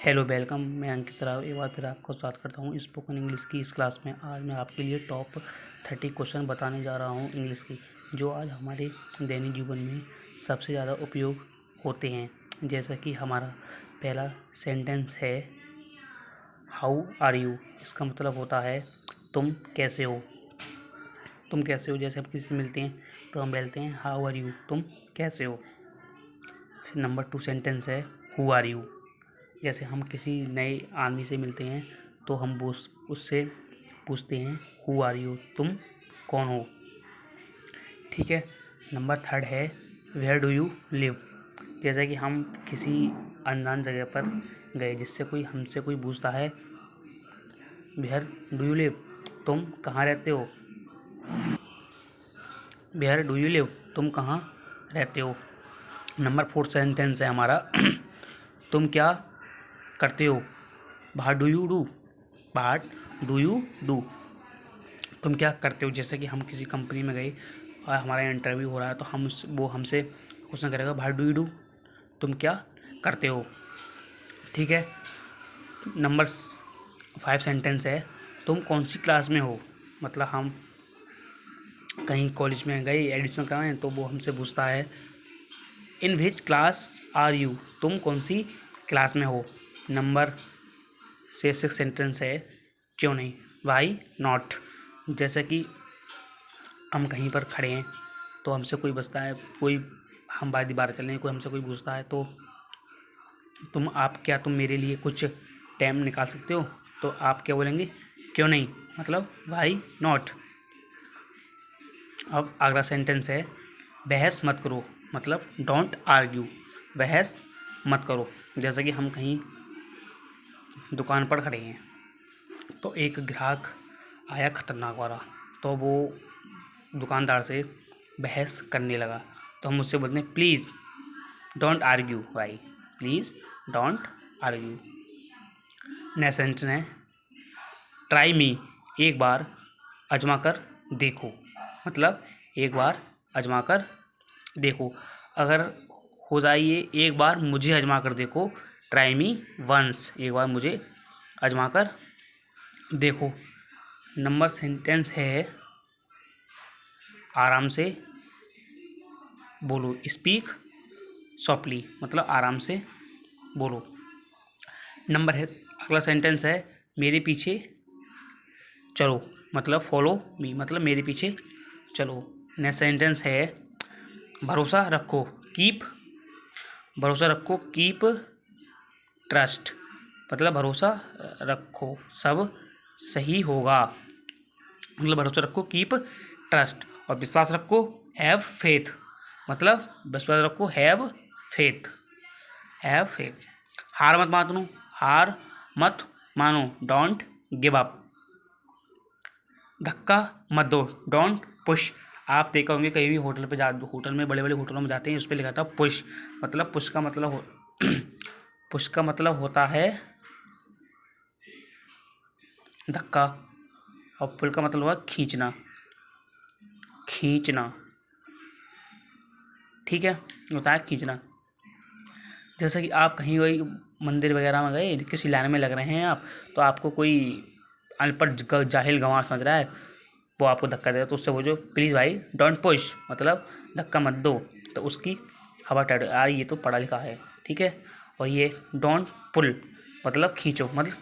Hello welcome. मैं अंकित राव एक बार फिर आपको स्वागत करता हूँ स्पोकन इंग्लिश की इस क्लास में। आज मैं आपके लिए टॉप 30 क्वेश्चन बताने जा रहा हूँ इंग्लिश की, जो आज हमारे दैनिक जीवन में सबसे ज़्यादा उपयोग होते हैं। जैसा कि हमारा पहला सेंटेंस है हाउ आर यू। इसका मतलब होता है तुम कैसे हो। तुम कैसे हो, जैसे हम किसी से मिलते हैं तो हम बोलते हैं हाउ आर यू, तुम कैसे हो। फिर नंबर 2 सेंटेंस है हु आर यू। जैसे हम किसी नए आदमी से मिलते हैं तो हम उससे पूछते हैं हु आर यू, तुम कौन हो। ठीक है। नंबर 3 है वेयर डू यू लिव। जैसे कि हम किसी अनजान जगह पर गए, जिससे हमसे कोई पूछता है वेयर डू यू लिव, तुम कहाँ रहते हो। वेयर डू यू लिव, तुम कहाँ रहते हो। नंबर 4 सेंटेंस है हमारा तुम क्या करते हो। What do you do. What do you do, तुम क्या करते हो। जैसे कि हम किसी कंपनी में गए और हमारा इंटरव्यू हो रहा है तो वो हमसे क्वेश्चन करेगा व्हाट डू यू डू, तुम क्या करते हो। ठीक है। नंबर 5 सेंटेंस है तुम कौन सी क्लास में हो। मतलब हम कहीं कॉलेज में गए एडमिशन कराएं तो वो हमसे पूछता है इन विच क्लास आर यू, तुम कौन सी क्लास में हो। नंबर 6 सेंटेंस है क्यों नहीं, वाई नॉट। जैसे कि हम कहीं पर खड़े हैं तो हमसे कोई बसता है, हम बार चल रहे हैं, कोई हमसे कोई पूछता है तो तुम मेरे लिए कुछ टाइम निकाल सकते हो, तो आप क्या बोलेंगे, क्यों नहीं, मतलब वाई नॉट। अब अगला सेंटेंस है बहस मत करो, मतलब डोंट आर्ग्यू, बहस मत करो। जैसे कि हम कहीं दुकान पर खड़े हैं तो एक ग्राहक आया खतरनाक वाला, तो वो दुकानदार से बहस करने लगा, तो हम उससे बोलते हैं प्लीज़ डोंट आर्ग्यू, भाई please don't argue. Next sentence है ट्राई मी, एक बार आजमा कर देखो, मतलब एक बार आजमा कर देखो। अगर हो जाए ये एक बार मुझे आजमा कर देखो, ट्राई मी वंस, एक बार मुझे आजमा कर देखो। नंबर सेंटेंस है आराम से बोलो, स्पीक सॉफ्टली, मतलब आराम से बोलो। नंबर है अगला सेंटेंस है मेरे पीछे चलो, मतलब फॉलो मी, मतलब मेरे पीछे चलो। नेक्स्ट सेंटेंस है भरोसा रखो, भरोसा रखो, कीप ट्रस्ट, मतलब भरोसा रखो सब सही होगा, मतलब भरोसा रखो कीप ट्रस्ट। और विश्वास रखो हैव फेथ, मतलब विश्वास रखो हैव फेथ, हैव फेथ। हार मत मानो डोंट गिव अप। धक्का मत दो डोंट पुश। आप देखा होंगे कहीं भी होटल में बड़े बड़े होटलों में जाते हैं, उस पर लिखा था पुश, मतलब पुश का मतलब पुश का मतलब होता है धक्का, और पुल का मतलब हुआ खींचना, खींचना। ठीक है, होता है खींचना। जैसे कि आप कहीं कोई मंदिर वगैरह में गए, किसी लाइन में लग रहे हैं आप, तो आपको कोई अनपढ़ जाहिल गंवार समझ रहा है, वो आपको धक्का देगा, तो उससे वो जो प्लीज़ भाई डोंट पुश, मतलब धक्का मत दो, तो उसकी हवा टाइट यार ये तो पढ़ा लिखा है। ठीक है। और ये डोंट पुल, मतलब खींचो, मतलब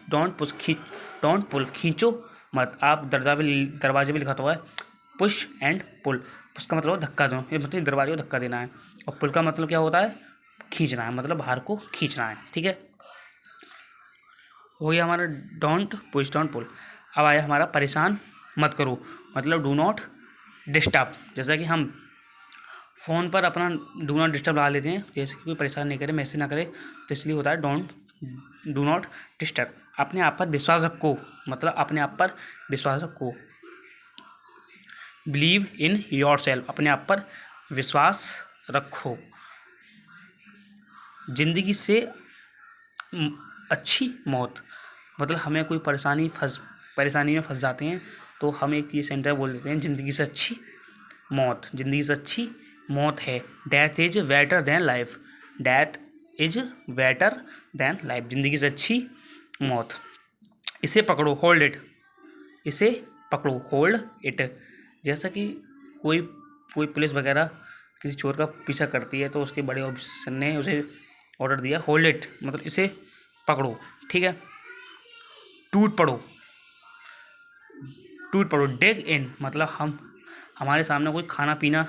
डोंट पुल खींचो मत। आप दरवाजे में लिखा हुआ है पुश एंड पुल, पुश का मतलब धक्का दो, ये मतलब दरवाजे को धक्का देना है, और पुल का मतलब क्या होता है, खींचना है, मतलब बाहर को खींचना है। ठीक है, हो गया हमारा डोंट पुश डोंट पुल। अब आया हमारा परेशान मत करो, मतलब डू नॉट डिस्टर्ब। जैसा कि हम फ़ोन पर अपना डू नॉट डिस्टर्ब लगा लेते हैं, जैसे कि कोई परेशान नहीं करे, मैसेज ना करे, तो इसलिए होता है डू नॉट डिस्टर्ब। अपने आप पर विश्वास रखो, मतलब अपने आप पर विश्वास रखो। बिलीव इन योर सेल्फ, अपने आप पर विश्वास रखो। जिंदगी से अच्छी मौत, मतलब हमें कोई परेशानी में फंस जाते हैं तो हम एक ये सेंटेंस बोल देते हैं ज़िंदगी से अच्छी मौत, ज़िंदगी से अच्छी मौत है। Death is better than life, death is better than life, ज़िंदगी से अच्छी मौत। इसे पकड़ो, होल्ड इट, इसे पकड़ो, होल्ड इट। जैसा कि कोई कोई पुलिस वगैरह किसी चोर का पीछा करती है तो उसके बड़े ऑफिसर ने उसे ऑर्डर दिया, होल्ड इट मतलब इसे पकड़ो, ठीक है। टूट पड़ो, टूट पड़ो, डिग इन मतलब हमारे सामने कोई खाना पीना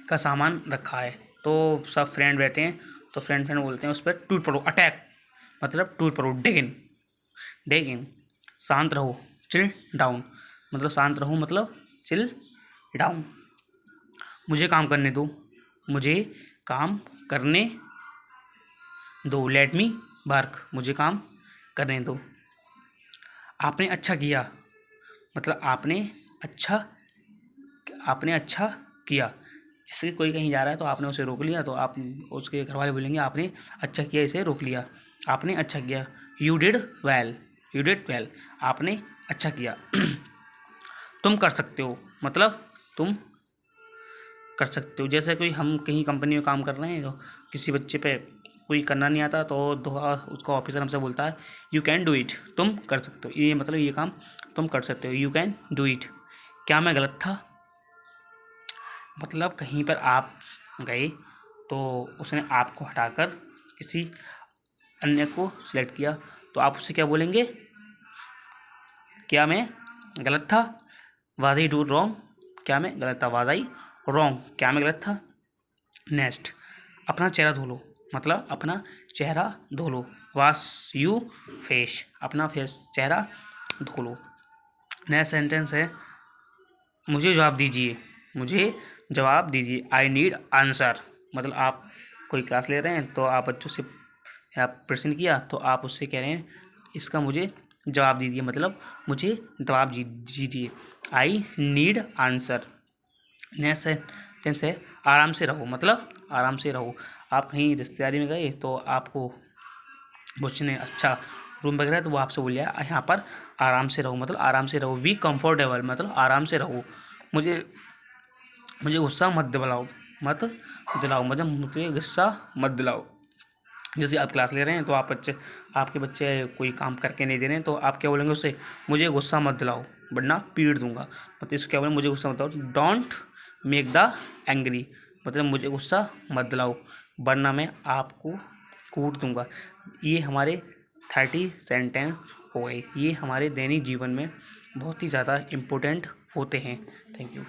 का सामान रखा है तो सब फ्रेंड बैठे हैं तो फ्रेंड बोलते हैं उस पर टूट पड़ो, अटैक मतलब टूट पड़ो, डिग इन, डिग इन। शांत रहो, चिल डाउन मतलब शांत रहो मतलब चिल डाउन। मुझे काम करने दो, मुझे काम करने दो, लेट मी वर्क, मुझे काम करने दो। आपने अच्छा किया मतलब आपने अच्छा किया। जैसे कोई कहीं जा रहा है तो आपने उसे रोक लिया तो आप उसके घर वाले बोलेंगे आपने अच्छा किया, इसे रोक लिया, आपने अच्छा किया। You did well, you did well, आपने अच्छा किया। तुम कर सकते हो मतलब तुम कर सकते हो। जैसे कोई हम कहीं कंपनी में काम कर रहे हैं तो किसी बच्चे पे कोई करना नहीं आता तो उसका ऑफिसर हमसे बोलता है यू कैन डू इट, तुम कर सकते हो, ये मतलब ये काम तुम कर सकते हो, यू कैन डू इट। क्या मैं गलत था मतलब कहीं पर आप गए तो उसने आपको हटाकर किसी अन्य को सिलेक्ट किया तो आप उससे क्या बोलेंगे, क्या मैं गलत था, वाज आई डू रॉन्ग, क्या मैं गलत था, वाज आई रॉन्ग, क्या मैं गलत था। नेक्स्ट, अपना चेहरा धो लो मतलब अपना चेहरा धो लो, वॉश यू फेस, अपना फेस चेहरा धो लो। नेक्स्ट सेंटेंस है मुझे जवाब दीजिए, मुझे जवाब दीजिए, आई नीड आंसर मतलब आप कोई क्लास ले रहे हैं तो आप बच्चों से आप प्रश्न किया तो आप उससे कह रहे हैं इसका मुझे जवाब दीजिए मतलब मुझे जवाब दीजिए, I need answer. Next sentence है आराम से रहो मतलब आराम से रहो। आप कहीं रिश्तेदारी में गए तो आपको पूछने अच्छा रूम वगैरह है तो वो आपसे बोल लिया यहाँ पर आराम से रहो मतलब आराम से रहो। वी कंफर्टेबल मतलब आराम से रहो। मुझे गुस्सा मत दिलाओ, मतलब मुझे गुस्सा मत दिलाओ। जैसे आप क्लास ले रहे हैं तो आपके बच्चे कोई काम करके नहीं दे रहे हैं तो आप क्या बोलेंगे उससे, मुझे गुस्सा मत दिलाओ वरना पीट दूंगा। मतलब इसको क्या बोलेंगे, मुझे गुस्सा मत दिलाओ, डोंट मेक द एंग्री मतलब मुझे गुस्सा मत दिलाओ वरना मैं आपको कूट दूंगा। ये हमारे 30 सेंटेंस हो गए। ये हमारे दैनिक जीवन में बहुत ही ज़्यादा इम्पोर्टेंट होते हैं। Thank you.